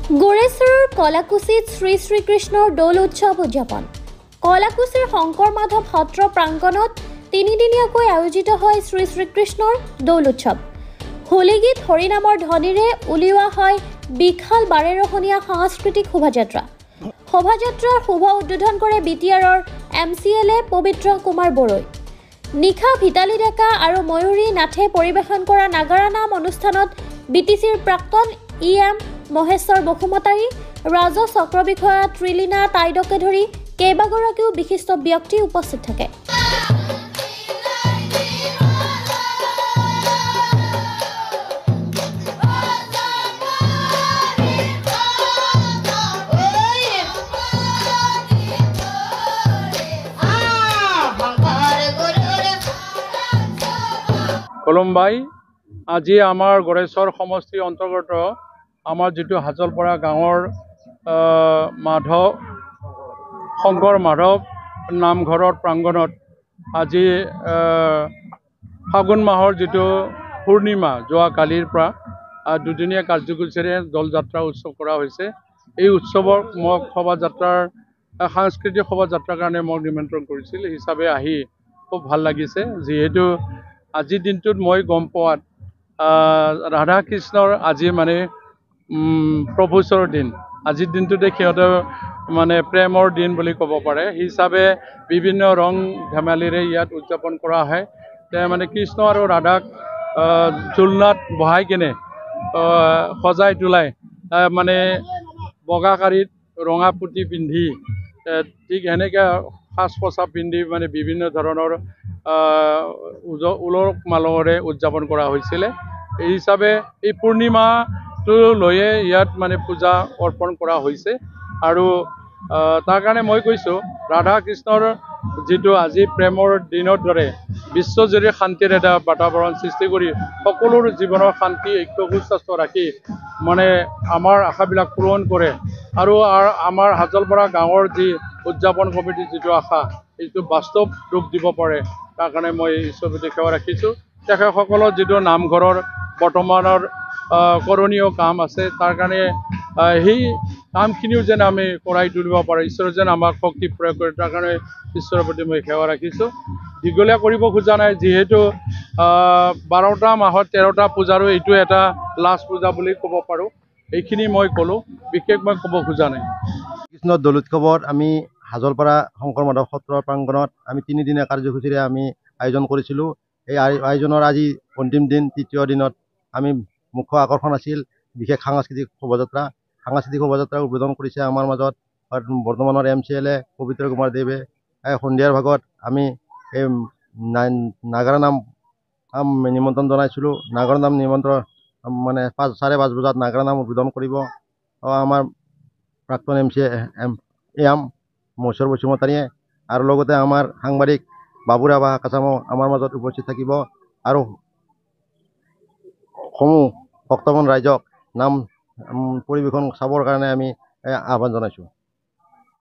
গোৰেশ্বৰৰ কলাকুছিত শ্ৰী শ্ৰীকৃষ্ণৰ দৌল উৎসৱ উদযাপন। কলাকুছিৰ শংকৰ মাধৱ সত্ৰ প্ৰাংগণত তিনিদিনীয়াকৈ আয়োজিত হয় শ্ৰী শ্ৰীকৃষ্ণৰ দৌল উৎসৱ। হোলীগীত হৰিনামৰ ধ্বনিৰে উলিওৱা হয় বিশাল 12ৰহণীয়া সাংস্কৃতিক শোভাযাত্ৰা। শোভাযাত্ৰাৰ শুভ উদ্বোধন কৰে BTRৰ MCLA পবিত্ৰ কুমাৰ বড়োই। নিশা ভিতালী ডেকা আৰু ময়ূৰী নাথে পৰিৱেশন কৰা নাগাৰা নাম অনুষ্ঠানত BTCৰ প্ৰাক্তন EM মহেশ্বৰ বসুমতাৰী, ৰাজ চক্ৰ বিষয়া ত্ৰিলীনা তাইডকে ধৰি কেইবাগৰাকীও বিশিষ্ট ব্যক্তি উপস্থিত থাকে। কলম্বাই আজি আমাৰ গড়েশ্বৰ সমষ্টিৰ অন্তৰ্গত আমাৰ যিটো হাজলপৰা গাঁৱৰ শংকৰ মাধৱ নামঘৰৰ প্ৰাংগণত আজি ফাগুন মাহৰ যিটো পূৰ্ণিমা যোৱা কালিৰ পৰা দুদিনীয়া কাৰ্যসূচীৰে দৌলযাত্ৰা উৎসৱ কৰা হৈছে। এই উৎসৱৰ মোক শোভাযাত্ৰাৰ সাংস্কৃতিক শোভাযাত্ৰাৰ কাৰণে মোক নিমন্ত্ৰণ কৰিছিল, হিচাপে আহি খুব ভাল লাগিছে। যিহেতু আজিৰ দিনটোত মই গম পোৱাত ৰাধা কৃষ্ণৰ আজি মানে প্ৰপ'জৰ দিন। আজিৰ দিনটোতে সিহঁতৰ মানে প্ৰেমৰ দিন বুলি ক'ব পাৰে। সেই হিচাপে বিভিন্ন ৰং ধেমালিৰে ইয়াত উদযাপন কৰা হয়। মানে কৃষ্ণ আৰু ৰাধাক ঝুলনাত বহাই কিনে সজাই তোলাই মানে বগা শাৰীত ৰঙা পুতি পিন্ধি ঠিক এনেকৈ সাজ পোছাক পিন্ধি মানে বিভিন্ন ধৰণৰ উলহ মালহেৰে উদযাপন কৰা হৈছিলে। এই হিচাপে এই পূৰ্ণিমাটো লৈয়ে ইয়াত মানে পূজা অৰ্পণ কৰা হৈছে। আৰু তাৰ কাৰণে মই কৈছোঁ ৰাধা কৃষ্ণৰ যিটো আজি প্ৰেমৰ দিনৰ দৰে বিশ্বজুৰি শান্তিৰ এটা বাতাবৰণ সৃষ্টি কৰি সকলোৰে জীৱনৰ শান্তি ঐক্য সুস্বাস্থ্য ৰাখি মানে আমাৰ আশাবিলাক পূৰণ কৰে। আৰু আমাৰ হাজলপৰা গাঁৱৰ যি উদযাপন কমিটিৰ যিটো আশা এইটো বাস্তৱ ৰূপ দিব পাৰে, তাৰ কাৰণে মই ঈশ্বৰৰ প্ৰতি সেৱা ৰাখিছোঁ। তেখেতসকলৰ যিটো নামঘৰৰ বৰ্তমানৰ কৰণীয় কাম আছে, তাৰ কাৰণে সেই কামখিনিও যেন আমি কৰাই তুলিব পাৰোঁ, ঈশ্বৰে যেন আমাক শক্তি প্ৰয়োগ কৰে, তাৰ কাৰণে ঈশ্বৰৰ প্ৰতি মই সেৱা ৰাখিছোঁ। দীঘলীয়া কৰিব খোজা নাই, যিহেতু 12টা মাহত 13টা পূজাৰো এইটো এটা লাষ্ট পূজা বুলি ক'ব পাৰোঁ। এইখিনি মই ক'লোঁ, বিশেষ মই ক'ব খোজা নাই। কৃষ্ণৰ দৌল উৎসৱত আমি হাজলপাৰা শংকৰ মাধৱ সত্ৰ প্ৰাংগণত আমি তিনিদিনীয়া কাৰ্যসূচীৰে আমি আয়োজন কৰিছিলোঁ। এই আয়োজনৰ আজি অন্তিম দিন, তৃতীয় দিনত আমি মুখ্য আকৰ্ষণ আছিল বিশেষ সাংস্কৃতিক শোভাযাত্ৰা। সাংস্কৃতিক শোভাযাত্ৰা উদ্বোধন কৰিছে আমাৰ মাজত বৰ্তমানৰ MCLA পবিত্ৰ কুমাৰ দেৱে। সন্ধিয়াৰ ভাগত আমি এই নাগাৰা নাম নিমন্ত্ৰণ জনাইছিলোঁ। নাগাৰা নাম নিমন্ত্ৰণ মানে 5:30 বজাত নাগাৰা নাম উদ্বোধন কৰিব আমাৰ প্ৰাক্তন EM মহেশ্বৰ বসুমতাৰীয়ে। আৰু লগতে আমাৰ সাংবাদিক বাবুৰা বা কাছামো আমাৰ মাজত উপস্থিত থাকিব। আৰু সমূহ ভক্তগণ ৰাইজক নাম পৰিৱেশন চাবৰ কাৰণে আমি আহ্বান জনাইছোঁ।